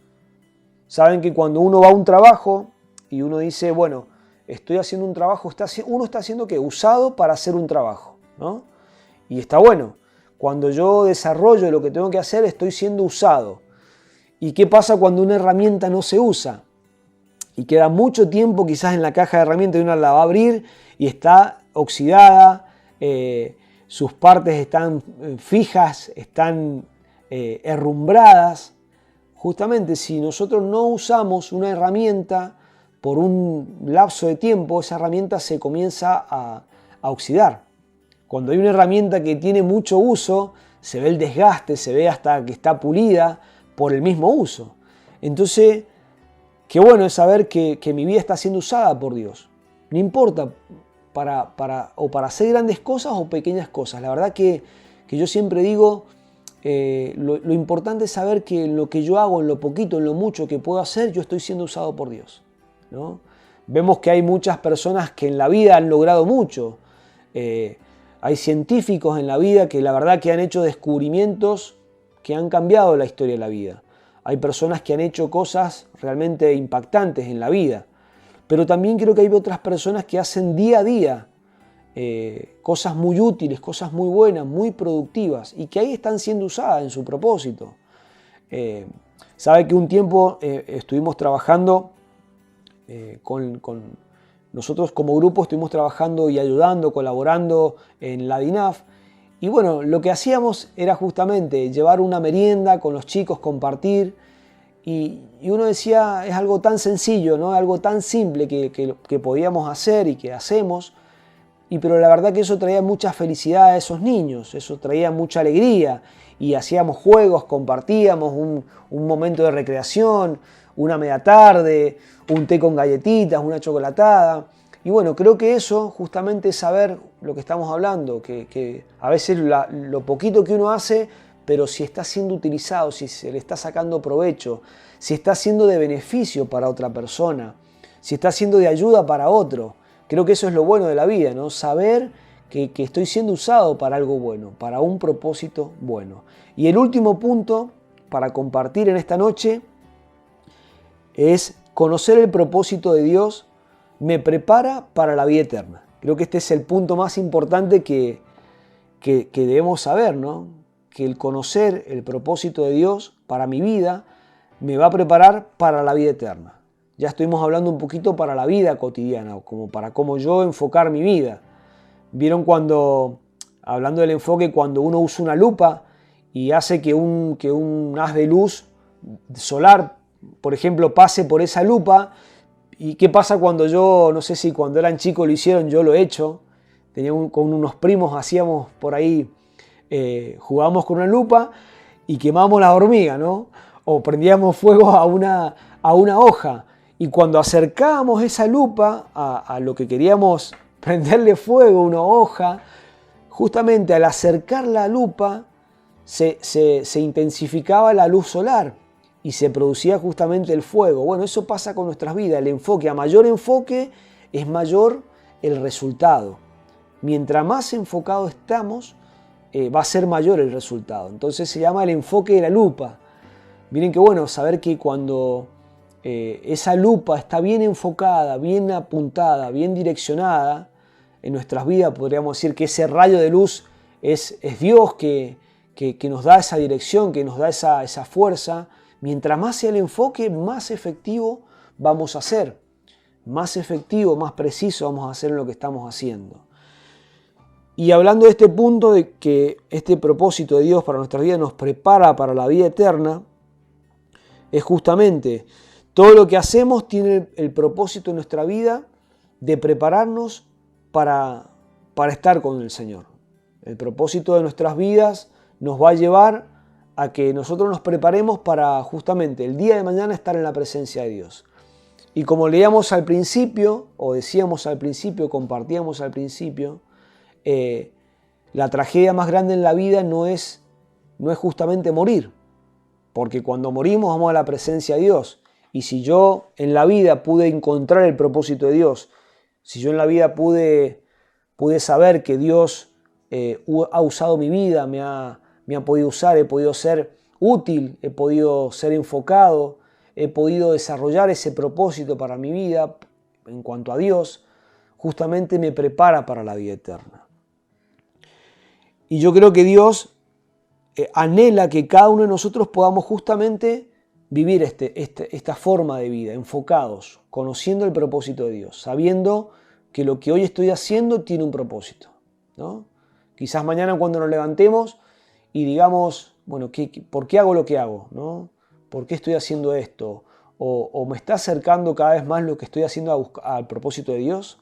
Saben que cuando uno va a un trabajo y uno dice, bueno, estoy haciendo un trabajo, uno está siendo ¿qué? Usado para hacer un trabajo, ¿no? Y está bueno. Cuando yo desarrollo lo que tengo que hacer, estoy siendo usado. ¿Y qué pasa cuando una herramienta no se usa? Y queda mucho tiempo quizás en la caja de herramientas y uno la va a abrir y está oxidada, sus partes están fijas, están herrumbradas. Justamente si nosotros no usamos una herramienta por un lapso de tiempo, esa herramienta se comienza a oxidar. Cuando hay una herramienta que tiene mucho uso, se ve el desgaste, se ve hasta que está pulida por el mismo uso. Entonces, qué bueno es saber que mi vida está siendo usada por Dios. No importa para hacer grandes cosas o pequeñas cosas. La verdad que yo siempre digo, lo importante es saber que en lo que yo hago, en lo poquito, en lo mucho que puedo hacer, yo estoy siendo usado por Dios, ¿no? Vemos que hay muchas personas que en la vida han logrado mucho. Hay científicos en la vida que la verdad que han hecho descubrimientos que han cambiado la historia de la vida. Hay personas que han hecho cosas realmente impactantes en la vida. Pero también creo que hay otras personas que hacen día a día cosas muy útiles, cosas muy buenas, muy productivas y que ahí están siendo usadas en su propósito. Sabe que un tiempo estuvimos trabajando nosotros como grupo estuvimos trabajando y ayudando, colaborando en la DINAF. Y bueno, lo que hacíamos era justamente llevar una merienda con los chicos, compartir. Y uno decía, es algo tan sencillo, ¿no? Algo tan simple que podíamos hacer y que hacemos. Pero la verdad que eso traía mucha felicidad a esos niños, eso traía mucha alegría. Y hacíamos juegos, compartíamos un momento de recreación, una media tarde, un té con galletitas, una chocolatada. Y bueno, creo que eso justamente es saber lo que estamos hablando, que a veces lo poquito que uno hace, pero si está siendo utilizado, si se le está sacando provecho, si está siendo de beneficio para otra persona, si está siendo de ayuda para otro. Creo que eso es lo bueno de la vida, ¿no? Saber que estoy siendo usado para algo bueno, para un propósito bueno. Y el último punto para compartir en esta noche es conocer el propósito de Dios me prepara para la vida eterna. Creo que este es el punto más importante que debemos saber, ¿no? Que el conocer el propósito de Dios para mi vida me va a preparar para la vida eterna. Ya estuvimos hablando un poquito para la vida cotidiana, como para cómo yo enfocar mi vida. Vieron hablando del enfoque, cuando uno usa una lupa y hace que un haz de luz solar, por ejemplo, pase por esa lupa. ¿Y qué pasa cuando yo, no sé si cuando eran chicos lo hicieron, yo lo he hecho? Con unos primos hacíamos por ahí jugábamos con una lupa y quemábamos la hormiga, ¿no? O prendíamos fuego a una hoja. Y cuando acercábamos esa lupa a lo que queríamos prenderle fuego, una hoja, justamente al acercar la lupa se intensificaba la luz solar y se producía justamente el fuego. Bueno, eso pasa con nuestras vidas. El enfoque, a mayor enfoque, es mayor el resultado. Mientras más enfocados estamos, va a ser mayor el resultado. Entonces se llama el enfoque de la lupa. Miren qué bueno saber que cuando esa lupa está bien enfocada, bien apuntada, bien direccionada en nuestras vidas, podríamos decir que ese rayo de luz es Dios que nos da esa dirección, que nos da esa fuerza. Mientras más sea el enfoque, más efectivo vamos a ser. Más efectivo, más preciso vamos a hacer en lo que estamos haciendo. Y hablando de este punto de que este propósito de Dios para nuestras vidas nos prepara para la vida eterna, es justamente todo lo que hacemos tiene el propósito en nuestra vida de prepararnos para estar con el Señor. El propósito de nuestras vidas nos va a llevar a que nosotros nos preparemos para justamente el día de mañana estar en la presencia de Dios. Y como leíamos al principio, o decíamos al principio, compartíamos al principio, la tragedia más grande en la vida no es justamente morir, porque cuando morimos vamos a la presencia de Dios. Y si yo en la vida pude encontrar el propósito de Dios, si yo en la vida pude saber que Dios ha usado mi vida, me ha podido usar, he podido ser útil, he podido ser enfocado, he podido desarrollar ese propósito para mi vida en cuanto a Dios, justamente me prepara para la vida eterna. Y yo creo que Dios anhela que cada uno de nosotros podamos justamente vivir esta forma de vida, enfocados, conociendo el propósito de Dios, sabiendo que lo que hoy estoy haciendo tiene un propósito, ¿no? Quizás mañana cuando nos levantemos y digamos, bueno, ¿por qué hago lo que hago? ¿No? ¿Por qué estoy haciendo esto? ¿O me está acercando cada vez más lo que estoy haciendo al propósito de Dios?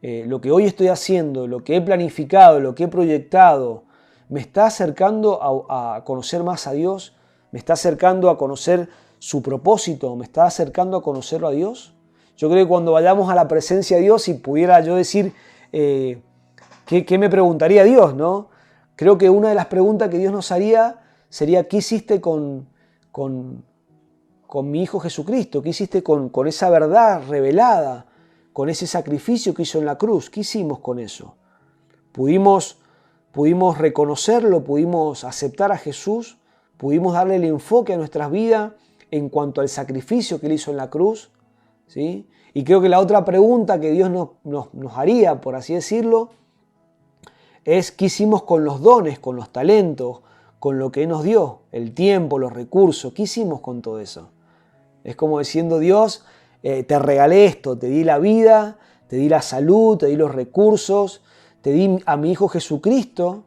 Lo que hoy estoy haciendo, lo que he planificado, lo que he proyectado, ¿me está acercando a conocer más a Dios? ¿Me está acercando a conocer su propósito? ¿Me está acercando a conocerlo a Dios? Yo creo que cuando vayamos a la presencia de Dios, si pudiera yo decir, ¿qué me preguntaría Dios, ¿no? Creo que una de las preguntas que Dios nos haría sería, ¿qué hiciste con mi Hijo Jesucristo? ¿Qué hiciste con esa verdad revelada? Con ese sacrificio que hizo en la cruz. ¿Qué hicimos con eso? ¿Pudimos reconocerlo? ¿Pudimos aceptar a Jesús? ¿Pudimos darle el enfoque a nuestras vidas en cuanto al sacrificio que Él hizo en la cruz? ¿Sí? Y creo que la otra pregunta que Dios nos haría, por así decirlo, es ¿qué hicimos con los dones, con los talentos, con lo que Él nos dio? El tiempo, los recursos. ¿Qué hicimos con todo eso? Es como diciendo, Dios, te regalé esto, te di la vida, te di la salud, te di los recursos, te di a mi Hijo Jesucristo,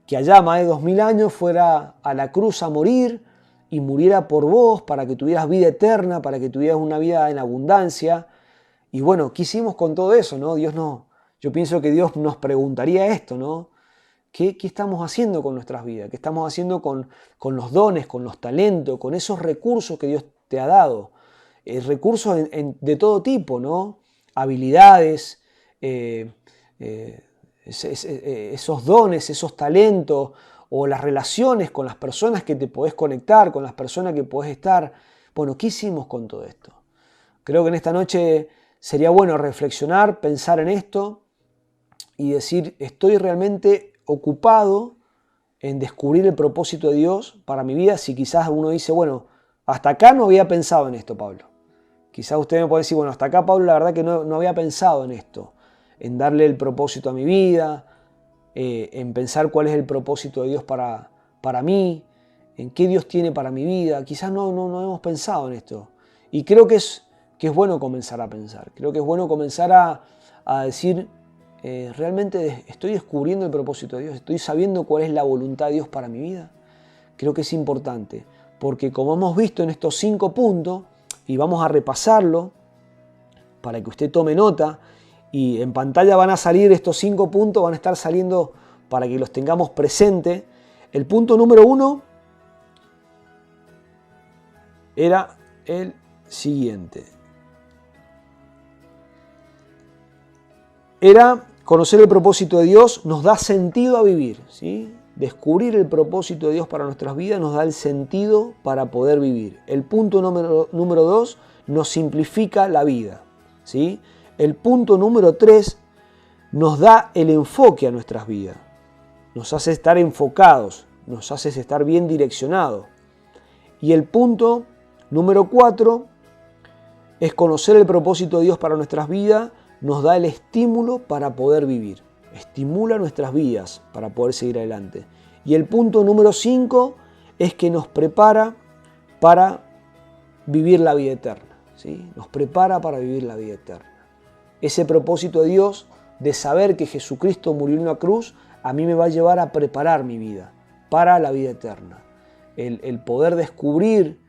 que allá más de 2000 años fuera a la cruz a morir y muriera por vos para que tuvieras vida eterna, para que tuvieras una vida en abundancia. Y bueno, ¿qué hicimos con todo eso, no? Yo pienso que Dios nos preguntaría esto, ¿no? ¿Qué estamos haciendo con nuestras vidas? ¿Qué estamos haciendo con los dones, con los talentos, con esos recursos que Dios te ha dado? Recursos de todo tipo, ¿no? Habilidades, esos dones, esos talentos, o las relaciones con las personas que te podés conectar, con las personas que podés estar. Bueno, ¿qué hicimos con todo esto? Creo que en esta noche sería bueno reflexionar, pensar en esto y decir, ¿estoy realmente ocupado en descubrir el propósito de Dios para mi vida? Si quizás uno dice, bueno, hasta acá no había pensado en esto, Pablo. Quizás usted me puede decir, bueno, hasta acá, Pablo, la verdad que no había pensado en esto, en darle el propósito a mi vida, en pensar cuál es el propósito de Dios para mí, en qué Dios tiene para mi vida. Quizás no hemos pensado en esto. Y creo que es bueno comenzar a pensar. Creo que es bueno comenzar a decir, realmente estoy descubriendo el propósito de Dios, estoy sabiendo cuál es la voluntad de Dios para mi vida. Creo que es importante, porque como hemos visto en estos 5 puntos, y vamos a repasarlo para que usted tome nota, y en pantalla van a salir estos 5 puntos, van a estar saliendo para que los tengamos presente. El punto número 1 era el siguiente. Era conocer el propósito de Dios nos da sentido a vivir, ¿sí? Descubrir el propósito de Dios para nuestras vidas nos da el sentido para poder vivir. El punto número 2 nos simplifica la vida, ¿sí? El punto número 3 nos da el enfoque a nuestras vidas. Nos hace estar enfocados, nos hace estar bien direccionados. Y el punto número 4 es conocer el propósito de Dios para nuestras vidas, nos da el estímulo para poder vivir. Estimula nuestras vidas para poder seguir adelante. Y el punto número 5 es que nos prepara para vivir la vida eterna, ¿sí? Nos prepara para vivir la vida eterna. Ese propósito de Dios de saber que Jesucristo murió en una cruz, a mí me va a llevar a preparar mi vida para la vida eterna. El poder descubrir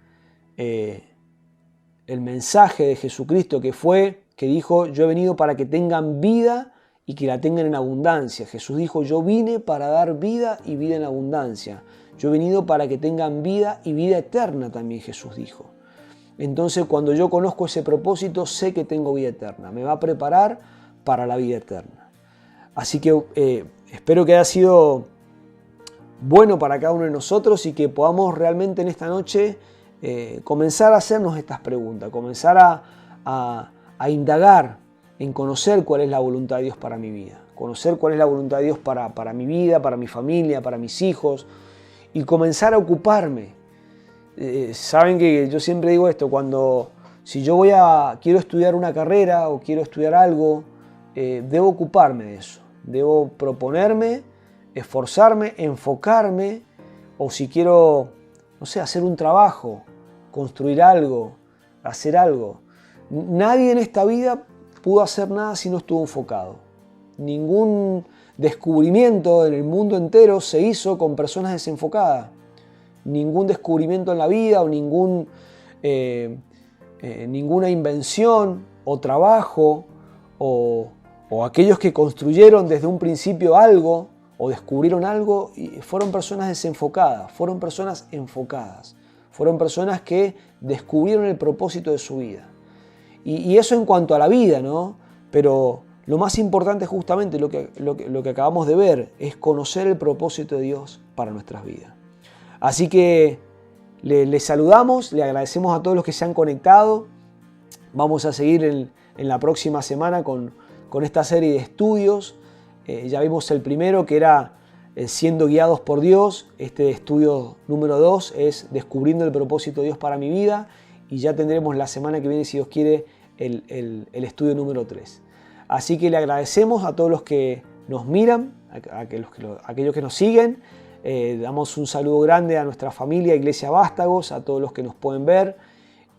el mensaje de Jesucristo que dijo, yo he venido para que tengan vida y que la tengan en abundancia. Jesús dijo, yo vine para dar vida y vida en abundancia. Yo he venido para que tengan vida y vida eterna también, Jesús dijo. Entonces, cuando yo conozco ese propósito, sé que tengo vida eterna. Me va a preparar para la vida eterna. Así que espero que haya sido bueno para cada uno de nosotros y que podamos realmente en esta noche comenzar a hacernos estas preguntas, comenzar a indagar en conocer cuál es la voluntad de Dios para mi vida, conocer cuál es la voluntad de Dios para mi vida, para mi familia, para mis hijos y comenzar a ocuparme. Saben que yo siempre digo esto, si yo quiero estudiar una carrera o quiero estudiar algo, debo ocuparme de eso, debo proponerme, esforzarme, enfocarme, o si quiero, no sé, hacer un trabajo, construir algo, hacer algo. Nadie en esta vida pudo hacer nada si no estuvo enfocado. Ningún descubrimiento en el mundo entero se hizo con personas desenfocadas. Ningún descubrimiento en la vida o ninguna invención o trabajo o aquellos que construyeron desde un principio algo o descubrieron algo fueron personas desenfocadas, fueron personas enfocadas, fueron personas que descubrieron el propósito de su vida. Y eso en cuanto a la vida, ¿no? Pero lo más importante justamente lo que acabamos de ver es conocer el propósito de Dios para nuestras vidas. Así que les saludamos, le agradecemos a todos los que se han conectado. Vamos a seguir en la próxima semana con esta serie de estudios. Ya vimos el primero que era siendo guiados por Dios. Este estudio número 2 es descubriendo el propósito de Dios para mi vida. Y ya tendremos la semana que viene, si Dios quiere, el estudio número 3. Así que le agradecemos a todos los que nos miran, a aquellos que nos siguen. Damos un saludo grande a nuestra familia Iglesia Vástagos, a todos los que nos pueden ver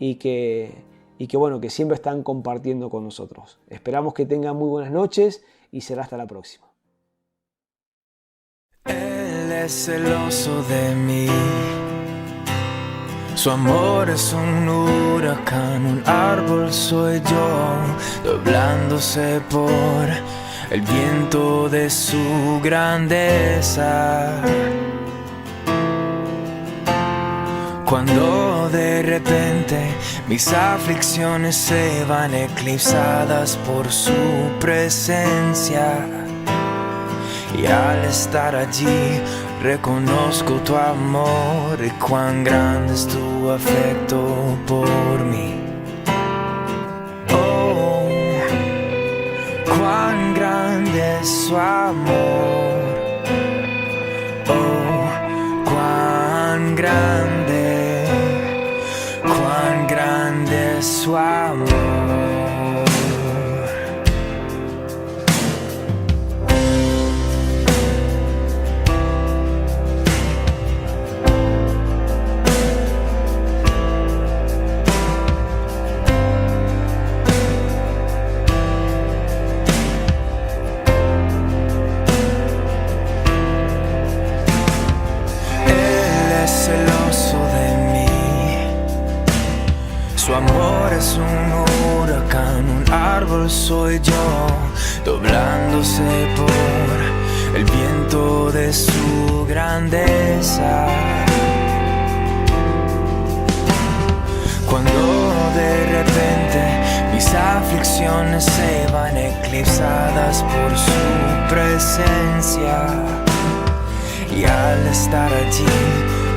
y que siempre están compartiendo con nosotros. Esperamos que tengan muy buenas noches y será hasta la próxima. Él es celoso de mí. Su amor es un huracán, un árbol soy yo, doblándose por el viento de su grandeza. Cuando de repente mis aflicciones se van eclipsadas por su presencia, y al estar allí reconozco tu amor y cuán grande es tu afecto por mí. Oh, cuán grande es su amor. Oh, cuán grande es su amor. Su amor es un huracán, un árbol soy yo, doblándose por el viento de su grandeza. Cuando de repente mis aflicciones se van eclipsadas por su presencia, y al estar allí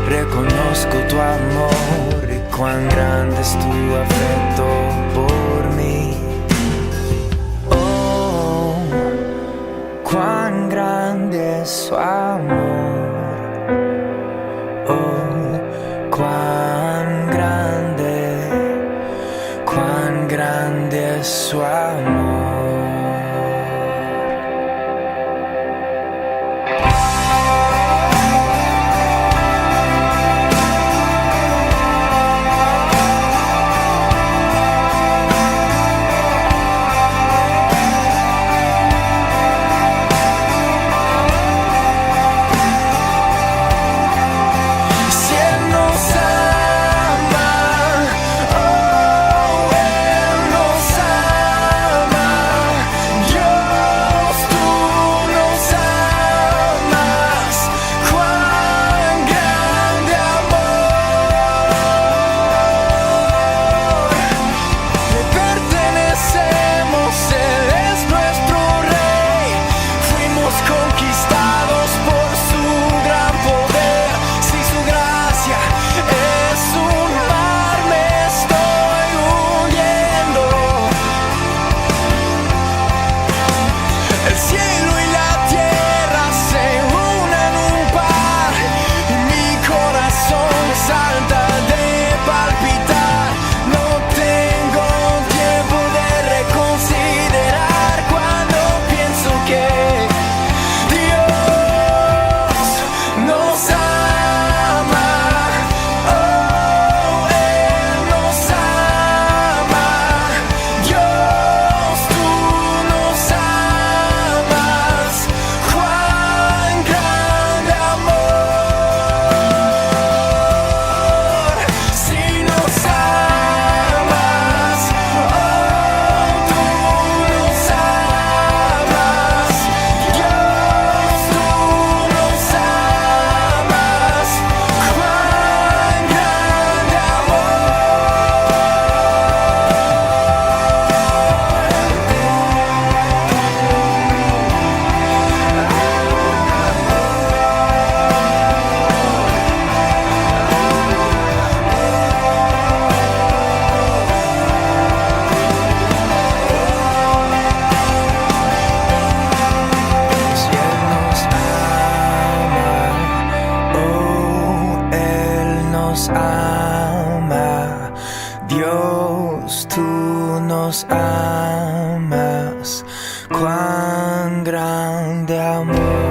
reconozco tu amor y cuán grande es tu afecto por mí. Oh, cuán grande es su amor. Oh, cuán grande es su amor. Ama, Dios, tú nos amas, cuán grande amor.